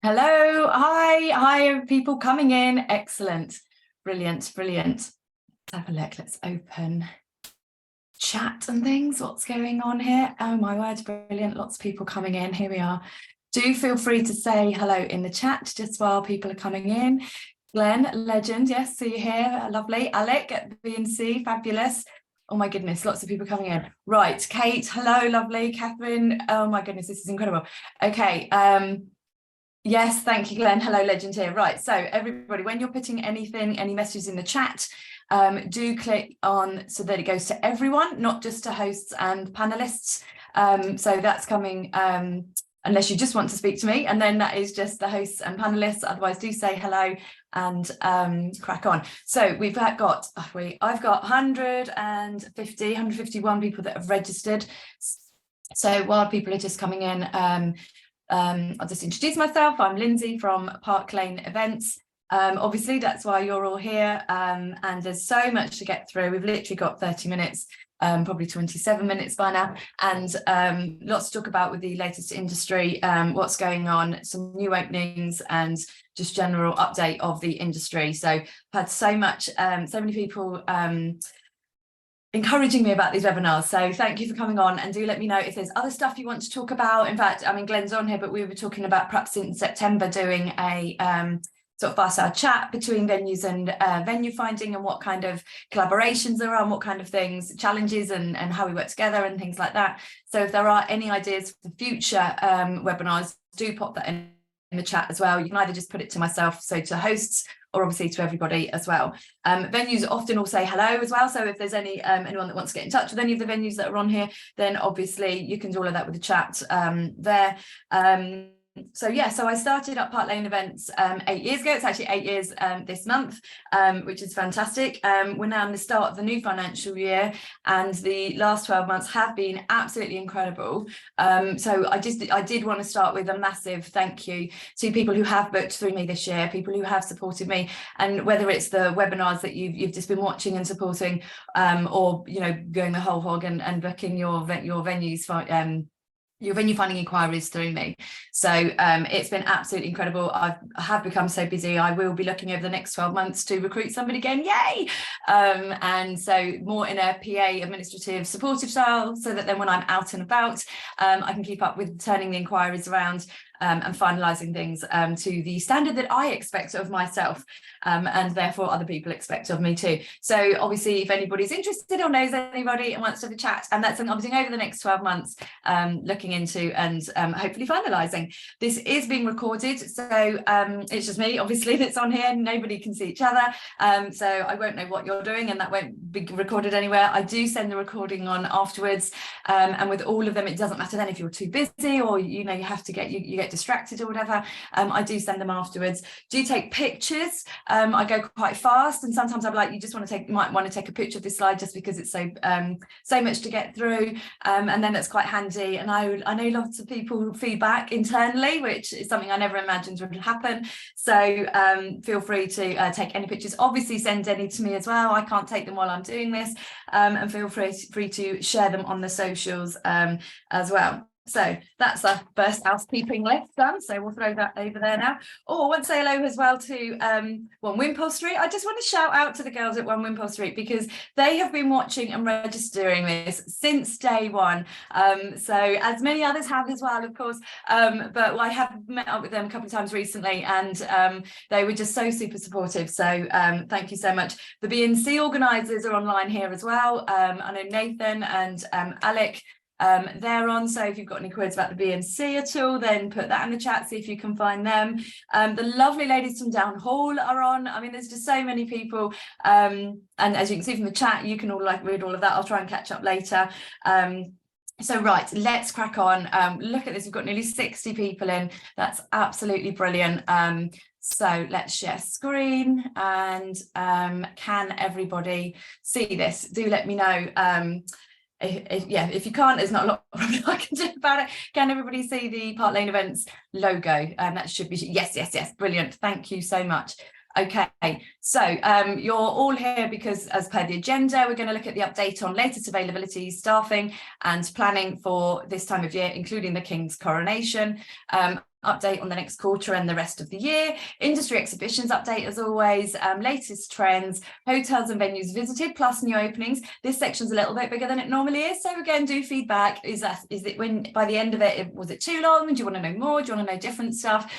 Hello, hi, people coming in. Excellent, brilliant. Let's have a look. Let's open chat and things. What's going on here? Oh my word, brilliant. Lots of people coming in. Here we are. Do feel free to say hello in the chat just while people are coming in. Glenn, legend. Yes, see you here. Lovely. Alec at the BNC, fabulous. Oh my goodness, lots of people coming in. Right, Kate, hello, lovely. Catherine, oh my goodness, this is incredible. Okay, yes, thank you, Glenn. Hello, legend here. Right, so everybody, when you're putting any messages in the chat, do click on so that it goes to everyone, not just to hosts and panelists. So that's coming, unless you just want to speak to me, and then that is just the hosts and panelists. Otherwise, do say hello and crack on. So I've got 151 people that have registered. So while people are just coming in, I'll just introduce myself. I'm Lindsay from Park Lane Events. Obviously, that's why you're all here. And there's so much to get through. We've literally got 30 minutes, probably 27 minutes by now, and lots to talk about with the latest industry, what's going on, some new openings, and just general update of the industry. So I've had so many people encouraging me about these webinars, so thank you for coming on, and do let me know if there's other stuff you want to talk about. In fact, I mean, Glenn's on here, but we were talking about perhaps in September doing a sort of fireside chat between venues and venue finding, and what kind of collaborations there are, and what kind of things, challenges, and how we work together and things like that. So if there are any ideas for future webinars, do pop that in the chat as well. You can either just put it to myself, so to hosts, or obviously to everybody as well. Venues often all say hello as well, so if there's anyone that wants to get in touch with any of the venues that are on here, then obviously you can do all of that with the chat there. So I started up Park Lane Events 8 years ago. It's actually 8 years this month, which is fantastic. We're now in the start of the new financial year, and the last 12 months have been absolutely incredible. So I did want to start with a massive thank you to people who have booked through me this year, people who have supported me, and whether it's the webinars that you've just been watching and supporting, or going the whole hog and booking your venues for your venue finding inquiries through me. So it's been absolutely incredible. I have become so busy. I will be looking over the next 12 months to recruit somebody again, yay! And so more in a PA administrative supportive style, so that then when I'm out and about, I can keep up with turning the inquiries around, and finalising things to the standard that I expect of myself, and therefore other people expect of me too. So obviously, if anybody's interested or knows anybody and wants to have a chat, and that's something I'm doing over the next 12 months, looking into and hopefully finalising. This is being recorded, so it's just me, obviously, that's on here. Nobody can see each other, so I won't know what you're doing, and that won't be recorded anywhere. I do send the recording on afterwards, and with all of them, it doesn't matter then if you're too busy, or you have to you get distracted or whatever. I do send them afterwards. Do take pictures. I go quite fast, and sometimes I'm like, you might want to take a picture of this slide, just because it's so much to get through, and then that's quite handy. And I know lots of people feedback internally, which is something I never imagined would happen. So feel free to take any pictures. Obviously, send any to me as well. I can't take them while I'm doing this, and feel free to share them on the socials as well. So that's the first housekeeping list done. So we'll throw that over there now. Oh, I want to say hello as well to 1 Wimpole Street. I just want to shout out to the girls at 1 Wimpole Street, because they have been watching and registering this since day one. So as many others have as well, of course. But I have met up with them a couple of times recently, and they were just so super supportive. So thank you so much. The BNC organisers are online here as well. I know Nathan and Alec, they're on, so if you've got any queries about the BNC at all, then put that in the chat, see if you can find them. The lovely ladies from Down Hall are on. I mean, there's just so many people, and as you can see from the chat, you can all read all of that. I'll try and catch up later. So right, let's crack on. Look at this, we've got nearly 60 people in. That's absolutely brilliant. So let's share screen, and can everybody see this? Do let me know. If you can't, there's not a lot I can do about it. Can everybody see the Park Lane Events logo? That should be, yes, brilliant. Thank you so much. Okay, so you're all here because, as per the agenda, we're going to look at the update on latest availability, staffing and planning for this time of year, including the King's Coronation. update on the next quarter and the rest of the year, industry exhibitions update as always, latest trends, hotels and venues visited, plus new openings. This section's a little bit bigger than it normally is. So again, do feedback. Is it when by the end of it, was it too long? Do you want to know more? Do you want to know different stuff?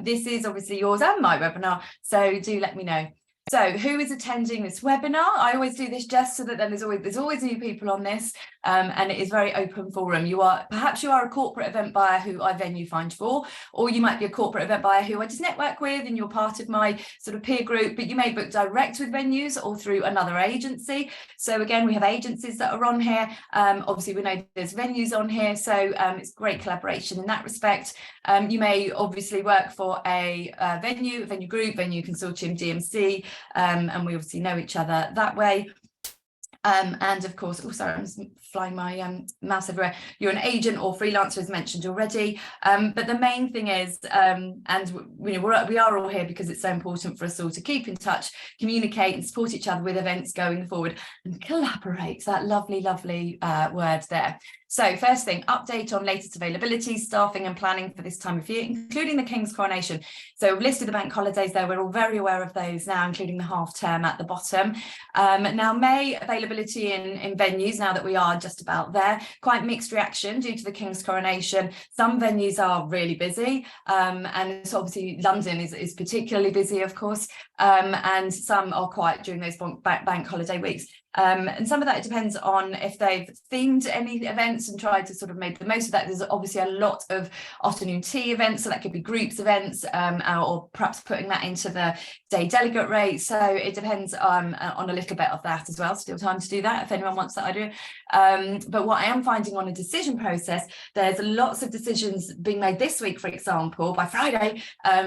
This is obviously yours and my webinar. So do let me know. So who is attending this webinar? I always do this just so that then there's always new people on this, and it is very open forum. Perhaps you are a corporate event buyer who I venue find for, or you might be a corporate event buyer who I just network with and you're part of my sort of peer group, but you may book direct with venues or through another agency. So again, we have agencies that are on here. Obviously we know there's venues on here, so it's great collaboration in that respect. You may obviously work for a venue group, venue consortium, DMC, and we obviously know each other that way. And of course, oh sorry, I'm just flying my mouse everywhere. You're an agent or freelancer, as mentioned already. But the main thing is, and we are all here because it's so important for us all to keep in touch, communicate and support each other with events going forward, and collaborate. That lovely word there. So first thing, update on latest availability, staffing and planning for this time of year, including the King's Coronation. So we've listed the bank holidays there. We're all very aware of those now, including the half term at the bottom. Now, May availability in venues, now that we are just about there, quite mixed reaction due to the King's Coronation. Some venues are really busy, and so obviously London is particularly busy, of course, and some are quiet during those bank holiday weeks. And some of that depends on if they've themed any events and tried to sort of make the most of that. There's obviously a lot of afternoon tea events, so that could be groups events, or perhaps putting that into the day delegate rate. So it depends on a little bit of that as well. Still time to do that if anyone wants that idea. But what I am finding on a decision process, there's lots of decisions being made this week, for example, by Friday,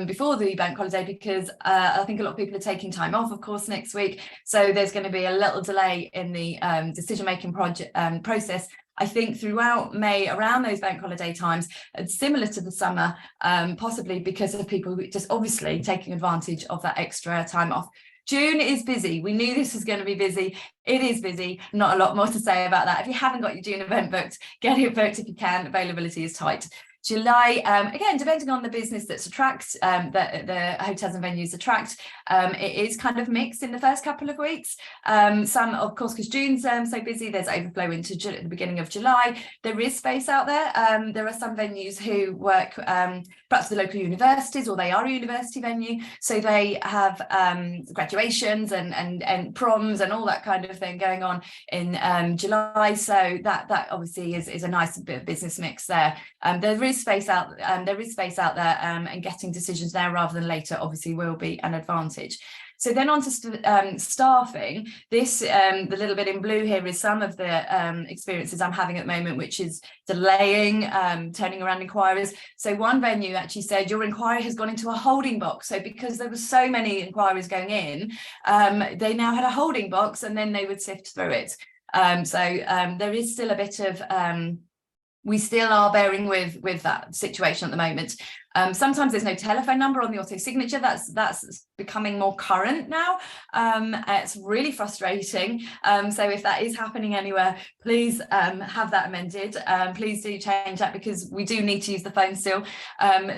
before the bank holiday, because I think a lot of people are taking time off, of course, next week. So there's going to be a little delay in the decision-making process, I think, throughout May, around those bank holiday times, similar to the summer, possibly because of people just obviously taking advantage of that extra time off. June is busy. We knew this was going to be busy. It is busy. Not a lot more to say about that. If you haven't got your June event booked, get it booked if you can. Availability is tight. July, again, depending on the business that's attracts, that the hotels and venues attract, it is kind of mixed in the first couple of weeks. Some, of course, because June's so busy, there's overflow into the beginning of July. There is space out there. There are some venues who work perhaps the local universities, or they are a university venue, so they have graduations and proms and all that kind of thing going on in July. So that obviously is a nice bit of business mix there. There is space out there, and getting decisions there rather than later obviously will be an advantage. So then on to staffing. This, the little bit in blue here, is some of the experiences I'm having at the moment, which is delaying, turning around inquiries. So one venue actually said, your inquiry has gone into a holding box. So because there were so many inquiries going in, they now had a holding box, and then they would sift through it. There is still a bit of we still are bearing with that situation at the moment. Sometimes there's no telephone number on the auto signature. That's becoming more current now. It's really frustrating. So if that is happening anywhere, please have that amended. Please do change that, because we do need to use the phone still.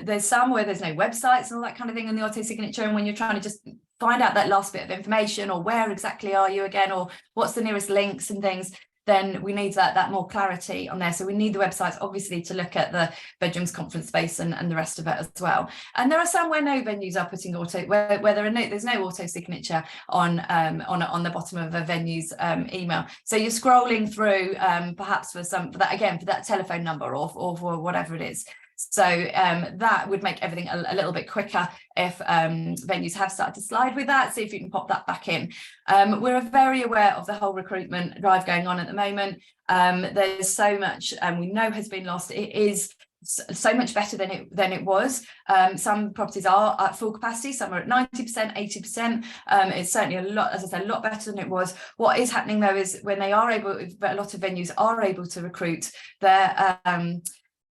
There's some where there's no websites and all that kind of thing in the auto signature, and when you're trying to just find out that last bit of information, or where exactly are you again, or what's the nearest links and things, then we need that more clarity on there. So we need the websites, obviously, to look at the bedrooms, conference space, and the rest of it as well. And there are some where no venues are putting where there's no auto signature on the bottom of a venue's email. So you're scrolling through perhaps for that telephone number or for whatever it is. So that would make everything a little bit quicker if venues have started to slide with that. See if you can pop that back in. We're very aware of the whole recruitment drive going on at the moment. There's so much we know has been lost. It is so much better than it was. Some properties are at full capacity, some are at 90%, 80%. It's certainly a lot, as I said, a lot better than it was. What is happening though is when they are able, a lot of venues are able to recruit, they're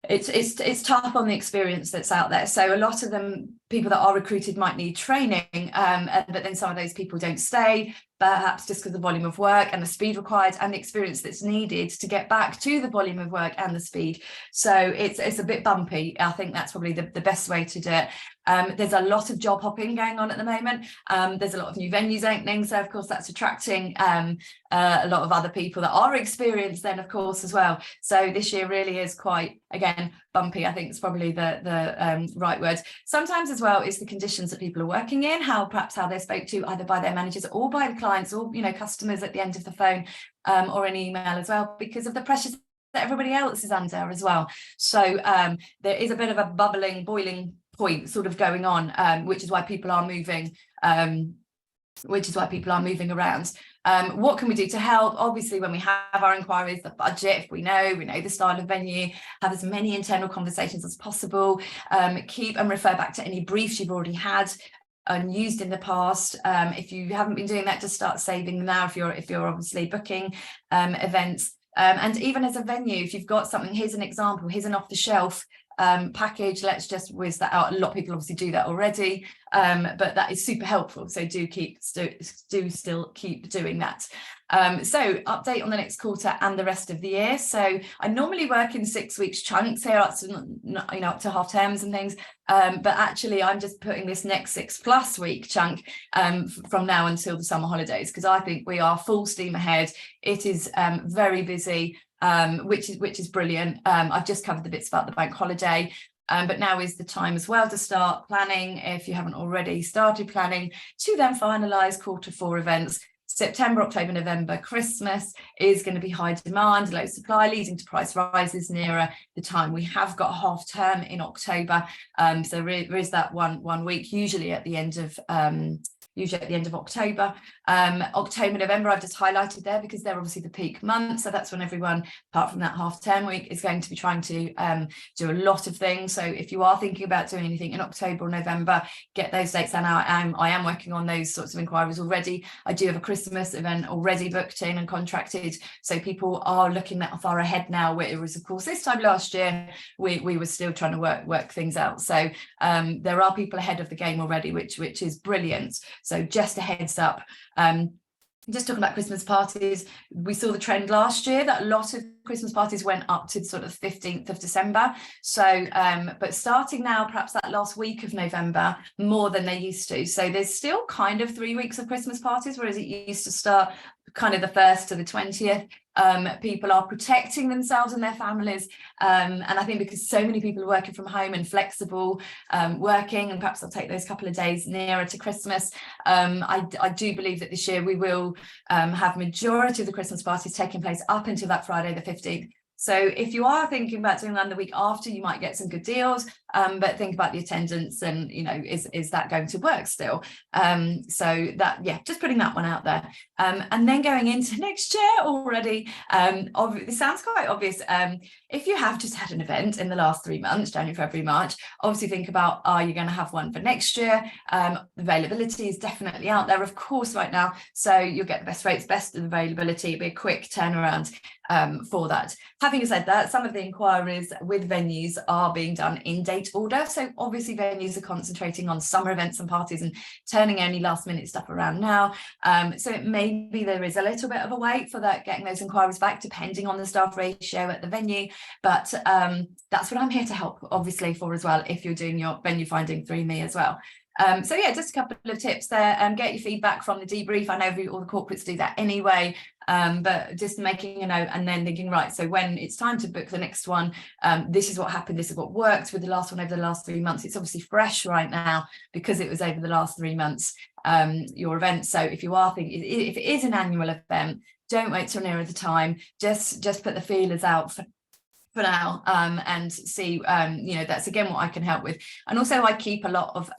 it's tough on the experience that's out there. So a lot of them, people that are recruited, might need training, but then some of those people don't stay. perhaps just because the volume of work and the speed required and the experience that's needed to get back to the volume of work and the speed. So it's a bit bumpy. I think that's probably the best way to do it. There's a lot of job hopping going on at the moment. There's a lot of new venues opening, so of course that's attracting a lot of other people that are experienced then, of course, as well. So this year really is quite, again, bumpy. I think it's probably the right word. Sometimes as well is the conditions that people are working in, perhaps how they're spoke to either by their managers or by the clients or customers at the end of the phone, or an email as well, because of the pressures that everybody else is under as well. So there is a bit of a boiling point sort of going on, which is why people are moving around. What can we do to help? Obviously, when we have our inquiries, the budget, if we know the style of venue, have as many internal conversations as possible, keep and refer back to any briefs you've already had and used in the past. If you haven't been doing that, just start saving them now if you're obviously booking events. And even as a venue, if you've got something, here's an example, here's an off-the-shelf package, let's just whiz that out. A lot of people obviously do that already, but that is super helpful, so do still keep doing that. So update on the next quarter and the rest of the year. So I normally work in 6 weeks chunks here, up to half terms and things, but actually I'm just putting this next 6+ week chunk from now until the summer holidays, because I think we are full steam ahead. It is very busy, which is brilliant. I've just covered the bits about the bank holiday, but now is the time as well to start planning, if you haven't already started planning, to then finalise Q4 events. September, October, November, Christmas is going to be high demand, low supply, leading to price rises nearer the time. We have got a half term in October, so there is that one week, usually at the end of October. October, November, I've just highlighted there because they're obviously the peak months. So that's when everyone, apart from that half term week, is going to be trying to do a lot of things. So if you are thinking about doing anything in October or November, get those dates. And I am working on those sorts of inquiries already. I do have a Christmas event already booked in and contracted. So people are looking that far ahead now, whereas of course this time last year, we were still trying to work things out. So there are people ahead of the game already, which is brilliant. So just a heads up. Just talking about Christmas parties, we saw the trend last year that a lot of Christmas parties went up to sort of 15th of December. So, but starting now, perhaps that last week of November, more than they used to. So there's still kind of 3 weeks of Christmas parties, whereas it used to start kind of the 1st to the 20th. People are protecting themselves and their families, and I think because so many people are working from home and flexible working, and perhaps I'll take those couple of days nearer to Christmas, I do believe that this year we will have majority of the Christmas parties taking place up until that Friday the 15th. So if you are thinking about doing one the week after, you might get some good deals, but think about the attendance and, is that going to work still? So that, yeah, just putting that one out there. And then going into next year already, it sounds quite obvious. If you have just had an event in the last 3 months, January, February, March, obviously think about, are you going to have one for next year? Availability is definitely out there, of course, right now. So you'll get the best rates, best availability, it'll be a quick turnaround for that. Having said that, some of the inquiries with venues are being done in date order. So obviously venues are concentrating on summer events and parties and turning only last minute stuff around now. So it may be there is a little bit of a wait for that, getting those inquiries back, depending on the staff ratio at the venue. But that's what I'm here to help, obviously, for as well, if you're doing your venue finding through me as well. So yeah, just a couple of tips there. Get your feedback from the debrief. I know all the corporates do that anyway, but just making a note and then thinking, right, so when it's time to book the next one, this is what happened, this is what worked with the last one over the last 3 months. It's obviously fresh right now because it was over the last 3 months, your event. So if you are thinking, if it is an annual event, don't wait till nearer the time, just put the feelers out for now, and see, that's again what I can help with. And also I keep a lot of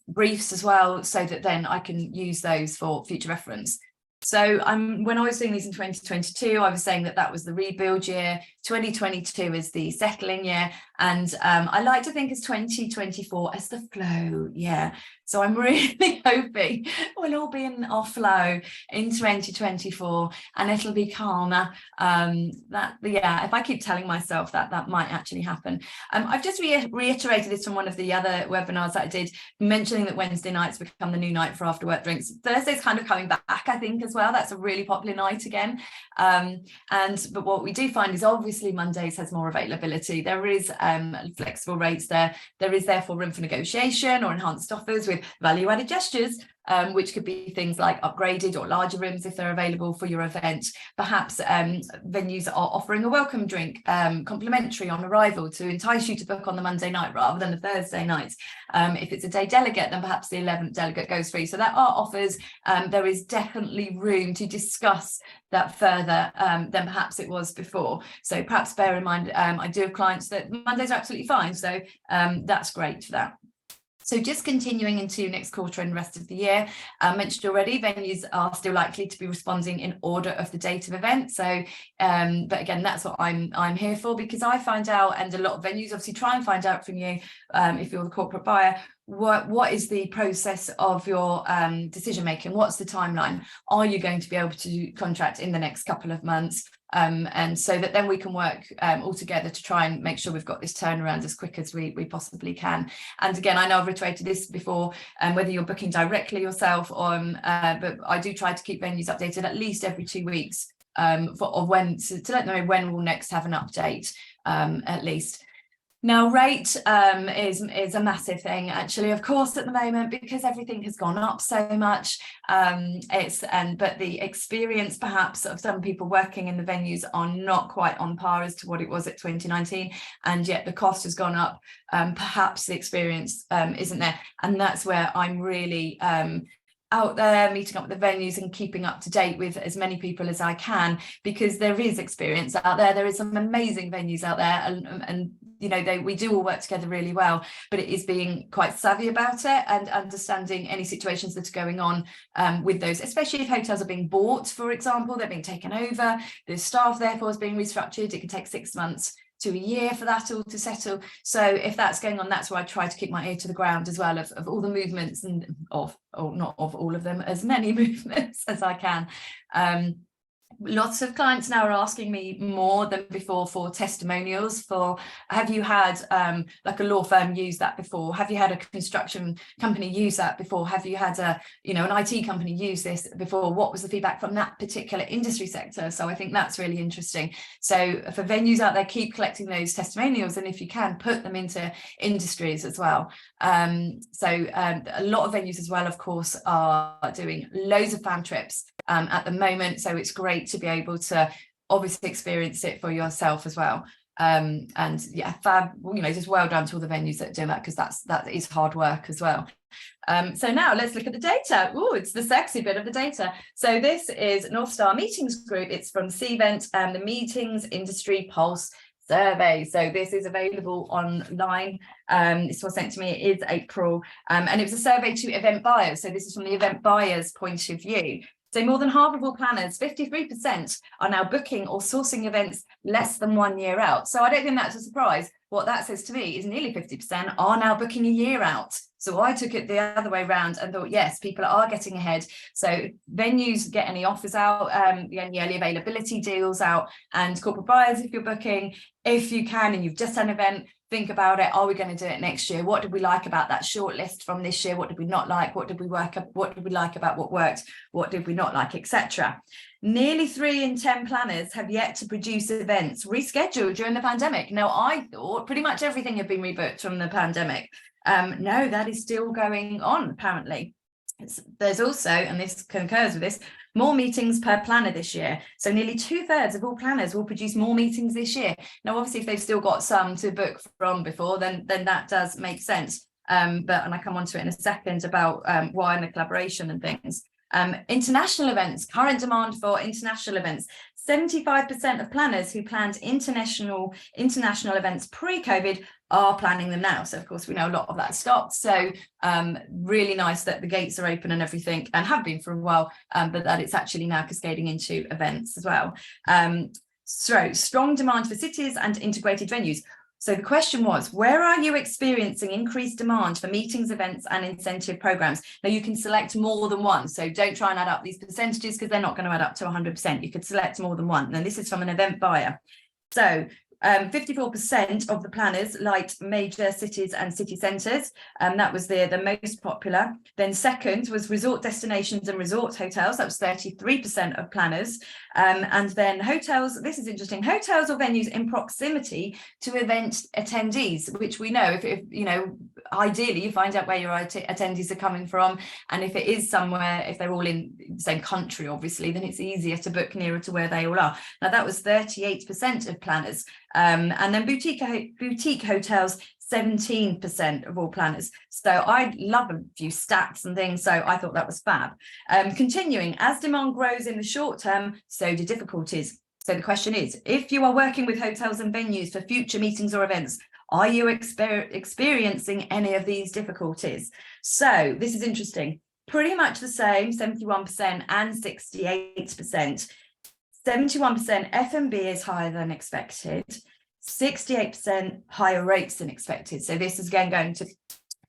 briefs as well, so that then I can use those for future reference. So when I was doing these in 2022, I was saying that was the rebuild year. 2022 is the settling year, And I like to think as 2024 as the flow. Yeah. So I'm really hoping we'll all be in our flow in 2024 and it'll be calmer. Yeah, if I keep telling myself that, that might actually happen. I've just reiterated this from one of the other webinars that I did, mentioning that Wednesday nights become the new night for after work drinks. Thursday's kind of coming back, I think, as well. That's a really popular night again. But what we do find is obviously Mondays has more availability. There is flexible rates there. There is therefore room for negotiation or enhanced offers with value-added gestures, which could be things like upgraded or larger rooms if they're available for your event. Perhaps venues are offering a welcome drink complimentary on arrival to entice you to book on the Monday night rather than the Thursday night. If it's a day delegate, then perhaps the 11th delegate goes free. So there are offers. There is definitely room to discuss that further than perhaps it was before. So perhaps bear in mind, I do have clients that Mondays are absolutely fine. So that's great for that. So just continuing into next quarter and the rest of the year, I mentioned already, venues are still likely to be responding in order of the date of event. So, but again, that's what I'm here for, because I find out, and a lot of venues obviously try and find out from you, if you're the corporate buyer, what is the process of your decision making? What's the timeline? Are you going to be able to contract in the next couple of months? And so that then we can work all together to try and make sure we've got this turnaround as quick as we possibly can. And again, I know I've reiterated this before, whether you're booking directly yourself or, but I do try to keep venues updated at least every 2 weeks to let them know when we'll next have an update, at least. Now, rate is a massive thing, actually, of course, at the moment, because everything has gone up so much. But the experience, perhaps, of some people working in the venues are not quite on par as to what it was at 2019, and yet the cost has gone up. Perhaps the experience isn't there, and that's where I'm really out there meeting up with the venues and keeping up to date with as many people as I can, because there is experience out there. There is some amazing venues out there, and you know, we do all work together really well, but it is being quite savvy about it and understanding any situations that are going on with those, especially if hotels are being bought, for example, they're being taken over, the staff therefore is being restructured. It can take 6 months to a year for that all to settle. So if that's going on, that's where I try to keep my ear to the ground as well of all the movements, and not of all of them, as many movements as I can. Lots of clients now are asking me more than before for testimonials for, have you had like a law firm use that before? Have you had a construction company use that before? Have you had an IT company use this before? What was the feedback from that particular industry sector? So I think that's really interesting. So for venues out there, keep collecting those testimonials, and if you can, put them into industries as well. A lot of venues as well, of course, are doing loads of fan trips at the moment, so it's great to be able to obviously experience it for yourself as well. And yeah, fab, just well done to all the venues that do that, because that is hard work as well. So now let's look at the data. Oh, it's the sexy bit of the data. So this is North Star Meetings Group. It's from Cvent and the Meetings Industry Pulse survey. So this is available online. This was sent to me, it is April, and it was a survey to event buyers. So this is from the event buyers' point of view. So more than half of all planners, 53%, are now booking or sourcing events less than 1 year out. So I don't think that's a surprise. What that says to me is nearly 50% are now booking a year out. So I took it the other way around and thought, yes, people are getting ahead. So venues, get any offers out, any early availability deals out, and corporate buyers, if you're booking, if you can, and you've just had an event, think about it. Are we going to do it next year? What did we like about that short list from this year? What did we not like? What did we like about what worked? What did we not like, etc. Nearly 3 in 10 planners have yet to produce events rescheduled during the pandemic. Now, I thought pretty much everything had been rebooked from the pandemic. No, that is still going on, apparently. There's also, and this concurs with this, more meetings per planner this year. So nearly 2/3 of all planners will produce more meetings this year. Now, obviously, if they've still got some to book from before, then that does make sense. And I come on to it in a second about why and the collaboration and things. International events, current demand for international events. 75% of planners who planned international events pre-COVID are planning them now. So of course we know a lot of that stopped. So really nice that the gates are open and everything, and have been for a while, but that it's actually now cascading into events as well. So strong demand for cities and integrated venues. So the question was, where are you experiencing increased demand for meetings, events and incentive programs? Now you can select more than one. So don't try and add up these percentages because they're not going to add up to 100%. You could select more than one. And this is from an event buyer. So 54% of the planners liked major cities and city centres. That was the most popular. Then second was resort destinations and resort hotels. That was 33% of planners. And then hotels, this is interesting, hotels or venues in proximity to event attendees, which we know if you know, ideally you find out where your attendees are coming from. And if it is somewhere, if they're all in the same country, obviously, then it's easier to book nearer to where they all are. Now that was 38% of planners. And then boutique hotels, 17% of all planners. So I love a few stats and things, so I thought that was fab. Continuing, as demand grows in the short term, so do difficulties. So the question is, if you are working with hotels and venues for future meetings or events, are you experiencing any of these difficulties? So this is interesting. Pretty much the same, 71% and 68%. 71% F&B is higher than expected, 68% higher rates than expected. So this is again going to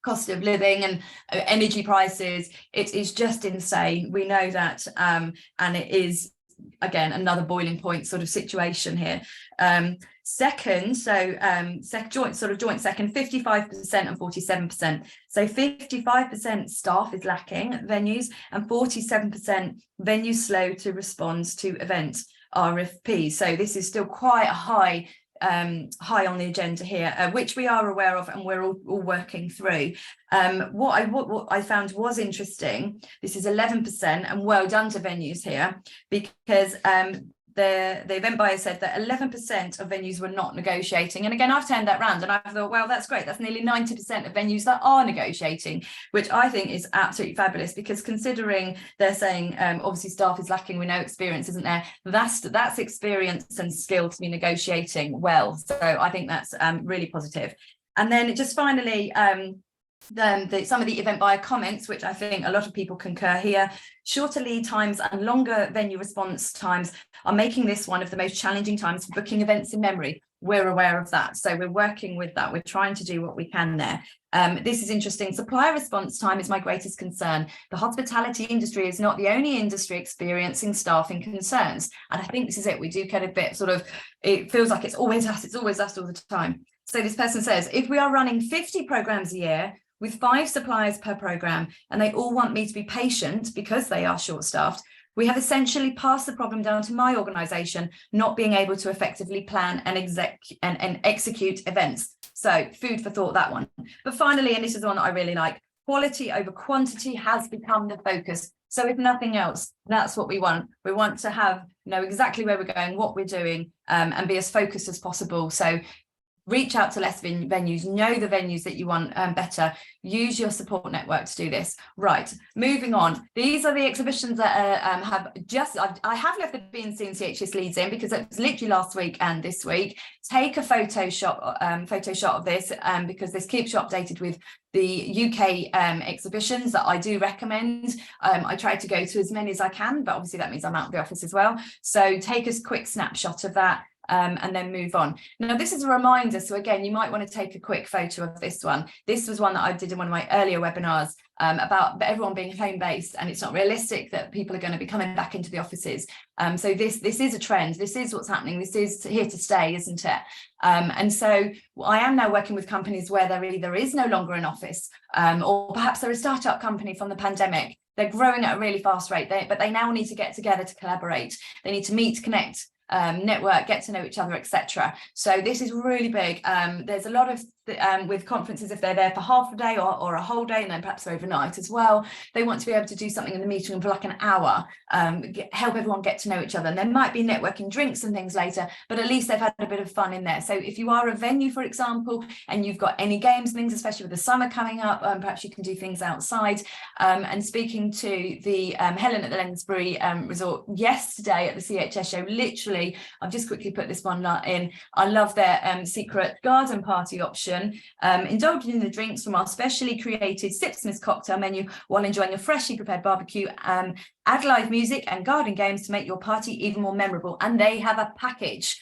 cost of living and energy prices. It is just insane. We know that, and it is again another boiling point sort of situation here. Second, so joint second, 55% and 47%. So 55% staff is lacking venues and 47% venues slow to respond to event RFPs. So this is still quite a high on the agenda here, which we are aware of and we're all working through. What I found was interesting, this is 11%, and well done to venues here, because the event buyer said that 11% of venues were not negotiating. And again, I've turned that round and I thought, well, that's great. That's nearly 90% of venues that are negotiating, which I think is absolutely fabulous, because considering they're saying, obviously staff is lacking, we know experience isn't there. That's experience and skill to be negotiating well. So I think that's really positive. And then just finally, some of the event buyer comments, which I think a lot of people concur here. Shorter lead times and longer venue response times are making this one of the most challenging times for booking events in memory. We're aware of that, so we're working with that. We're trying to do what we can there. This is interesting. Supplier response time is my greatest concern. The hospitality industry is not the only industry experiencing staffing concerns, and I think this is it. We do get a bit sort of, it feels like it's always us all the time. So this person says, if we are running 50 programs a year with 5 suppliers per program, and they all want me to be patient because they are short-staffed, we have essentially passed the problem down to my organisation not being able to effectively plan and execute events. So food for thought, that one. But finally, and this is the one that I really like, quality over quantity has become the focus. So if nothing else, that's what we want. We want to know exactly where we're going, what we're doing, and be as focused as possible. So reach out to less venues, know the venues that you want better, use your support network to do this. Right, moving on. These are the exhibitions that I have left the B&C and CHS leads in because it was literally last week and this week. Take a photo shot of this because this keeps you updated with the UK exhibitions that I do recommend. I try to go to as many as I can, but obviously that means I'm out of the office as well. So take a quick snapshot of that. And then move on. Now, this is a reminder. So again, you might want to take a quick photo of this one. This was one that I did in one of my earlier webinars about everyone being home-based, and it's not realistic that people are going to be coming back into the offices. So this is a trend. This is what's happening. This is here to stay, isn't it? And so I am now working with companies where there either is no longer an office, or perhaps they're a startup company from the pandemic. They're growing at a really fast rate, but they now need to get together to collaborate. They need to meet, connect, network, get to know each other, etc. So this is really big. There's a lot of with conferences, if they're there for half a day or a whole day, and then perhaps overnight as well, they want to be able to do something in the meeting room for like an hour, help everyone get to know each other. And there might be networking drinks and things later, but at least they've had a bit of fun in there. So if you are a venue, for example, and you've got any games, things, especially with the summer coming up, perhaps you can do things outside. And speaking to the Helen at the Lensbury Resort yesterday at the CHS show, literally, I've just quickly put this one in. I love their secret garden party option. Indulging in the drinks from our specially created Sipsmiths cocktail menu while enjoying a freshly prepared barbecue. Add live music and garden games to make your party even more memorable. And they have a package.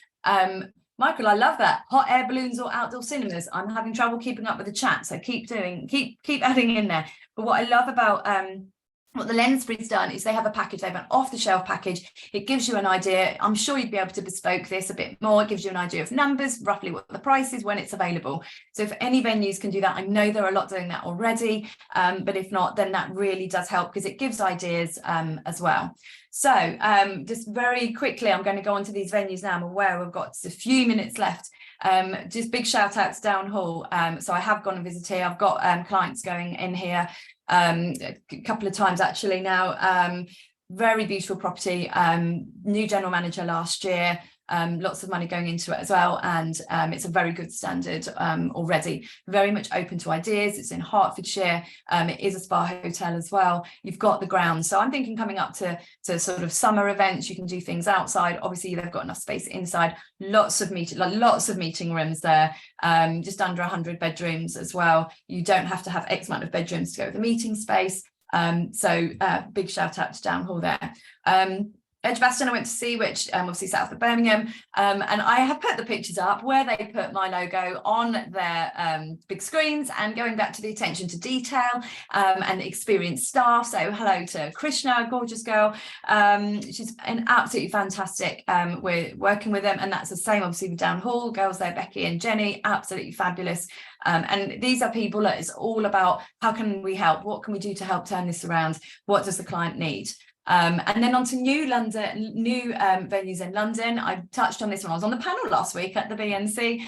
Michael, I love that. Hot air balloons or outdoor cinemas. I'm having trouble keeping up with the chat, so keep adding in there. But what I love about what the Lensbury's done is they have a package. They have an off-the-shelf package. It gives you an idea. I'm sure you'd be able to bespoke this a bit more. It gives you an idea of numbers, roughly what the price is, when it's available. So if any venues can do that, I know there are a lot doing that already, but if not, then that really does help because it gives ideas as well. So just very quickly, I'm going to go on to these venues now. I'm aware we've got just a few minutes left. Just big shout out to Down Hall. So I have gone and visited here. I've got clients going in here a couple of times actually now. Very beautiful property, new general manager last year, lots of money going into it as well, and it's a very good standard already. Very much open to ideas. It's in Hertfordshire. It is a spa hotel as well. You've got the grounds, so I'm thinking coming up to sort of summer events, you can do things outside. Obviously they've got enough space inside. Lots of meeting rooms there. Just under 100 bedrooms as well. You don't have to have X amount of bedrooms to go with the meeting space. So big shout out to Down Hall there. Edgbaston I went to see, which obviously south of Birmingham, and I have put the pictures up where they put my logo on their big screens, and going back to the attention to detail and experienced staff. So hello to Krishna, gorgeous girl. She's an absolutely fantastic. We're working with them, and that's the same obviously with Down Hall. Girls there, Becky and Jenny, absolutely fabulous. And these are people that it's all about how can we help? What can we do to help turn this around? What does the client need? And then on to new venues in London. I touched on this when I was on the panel last week at the BNC.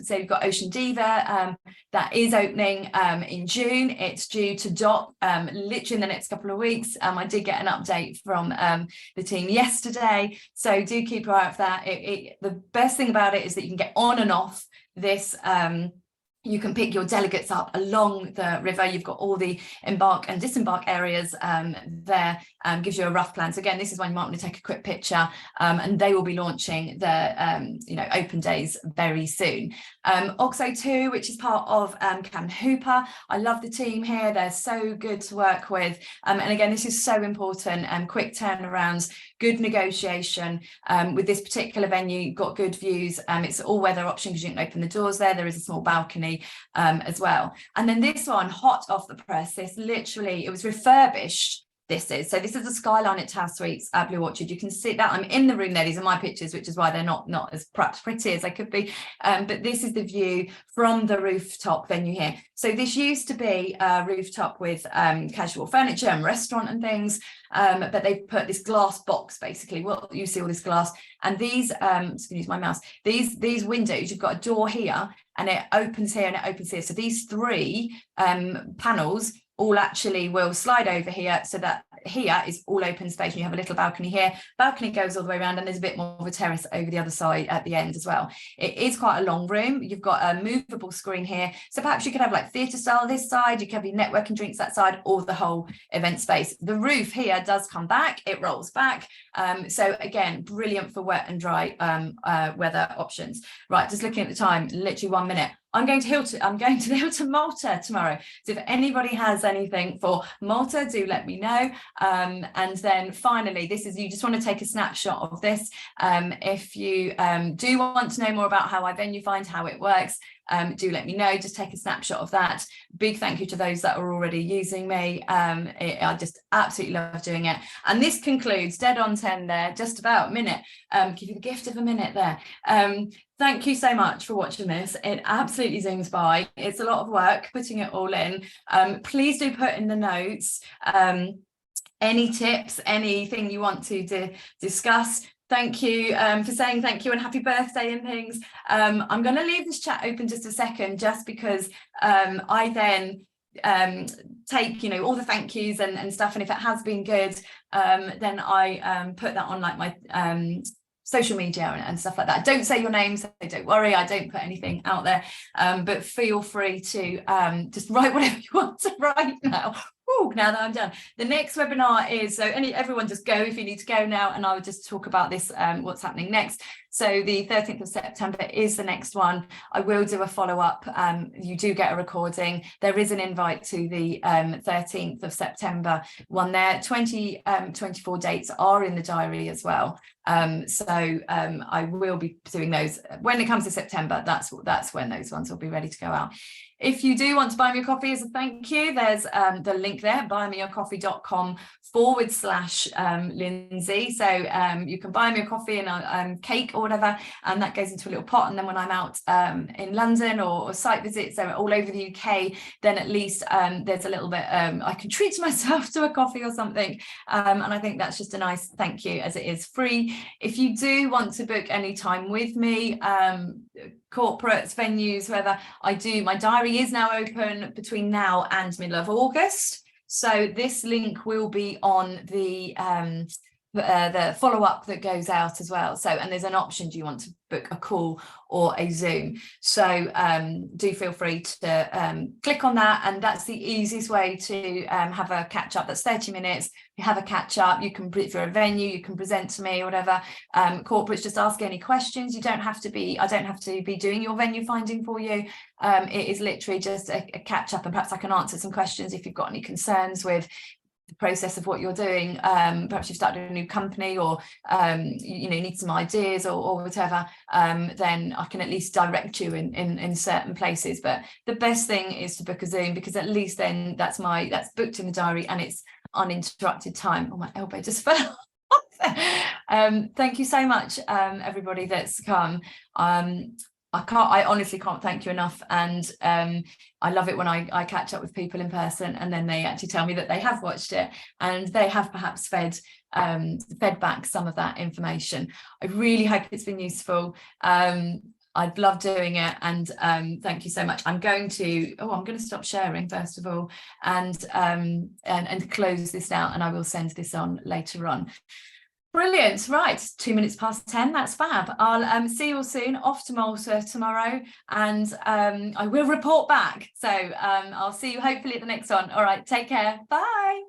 So you've got Ocean Diva that is opening in June. It's due to dot literally in the next couple of weeks. I did get an update from the team yesterday, so do keep an eye out for that. The best thing about it is that you can get on and off this. You can pick your delegates up along the river. You've got all the embark and disembark areas there. Gives you a rough plan. So again, this is when you might want to take a quick picture, and they will be launching their open days very soon. Oxo 2, which is part of Cam Hooper. I love the team here. They're so good to work with. And again, this is so important. Quick turnarounds, good negotiation. With this particular venue, you've got good views. It's all weather option because you can open the doors there. There is a small balcony as well. And then this one, hot off the press, this literally, it was refurbished. This is the skyline at Tower Suites at Blue Orchard. You can see that I'm in the room there. These are my pictures, which is why they're not as perhaps pretty as they could be. But this is the view from the rooftop venue here. So this used to be a rooftop with casual furniture and restaurant and things. But they've put this glass box, basically. Well, you see all this glass, and these, just gonna use my mouse, these windows, you've got a door here, and it opens here and it opens here. So these three panels all actually will slide over here, so that here is all open space. You have a little balcony here. Balcony goes all the way around, and there's a bit more of a terrace over the other side at the end as well. It is quite a long room. You've got a movable screen here, so perhaps you could have like theatre style this side. You could have your networking drinks that side, or the whole event space. The roof here does come back. It rolls back. So again, brilliant for wet and dry weather options. Right, just looking at the time, literally 1 minute. I'm going to the Hilton Malta tomorrow. So if anybody has anything for Malta, do let me know. And then finally, you just want to take a snapshot of this. If you do want to know more about how I venue find, how it works, do let me know. Just take a snapshot of that. Big thank you to those that are already using me. I just absolutely love doing it. And this concludes dead on 10 there, just about a minute. Give you the gift of a minute there. Thank you so much for watching this. It absolutely zooms by. It's a lot of work putting it all in. Please do put in the notes any tips, anything you want to discuss. Thank you for saying thank you and happy birthday and things. I'm going to leave this chat open just a second, just because I then take all the thank yous and stuff, and if it has been good, then I put that on like my social media and stuff like that. Don't say your name, so don't worry, I don't put anything out there, but feel free to just write whatever you want to write now. Ooh, now that I'm done. The next webinar is, so everyone just go if you need to go now, and I will just talk about this, what's happening next. So the 13th of September is the next one. I will do a follow-up. You do get a recording. There is an invite to the 13th of September one there. 2024 dates are in the diary as well. I will be doing those when it comes to September. That's when those ones will be ready to go out. If you do want to buy me a coffee as a thank you, there's the link there, buymeacoffee.com/Lindsay. So you can buy me a coffee and cake or whatever, and that goes into a little pot. And then when I'm out in London or site visits all over the UK, then at least there's a little bit, I can treat myself to a coffee or something. And I think that's just a nice thank you, as it is free. If you do want to book any time with me, corporates, venues, whether my diary is now open between now and middle of August. So this link will be on the follow-up that goes out as well. So, and there's an option, do you want to book a call or a Zoom? So do feel free to click on that, and that's the easiest way to have a catch up. That's 30 minutes. You have a catch up. You can, if you're a venue, you can present to me or whatever. Corporates, just ask any questions. I don't have to be doing your venue finding for you. It is literally just a catch up, and perhaps I can answer some questions if you've got any concerns with the process of what you're doing. Perhaps you've started a new company, or need some ideas or whatever, then I can at least direct you in certain places. But the best thing is to book a Zoom, because at least then that's booked in the diary and it's uninterrupted time. Oh, my elbow just fell off. Thank you so much, everybody that's come. I honestly can't thank you enough, and I love it when I catch up with people in person and then they actually tell me that they have watched it and they have perhaps fed back some of that information. I really hope it's been useful. I'd love doing it, and thank you so much. I'm going to stop sharing first of all, and close this out, and I will send this on later on. Brilliant. Right, 2 minutes past 10. That's fab. I'll see you all soon. Off to Malta tomorrow, and I will report back. So I'll see you hopefully at the next one. All right, take care. Bye.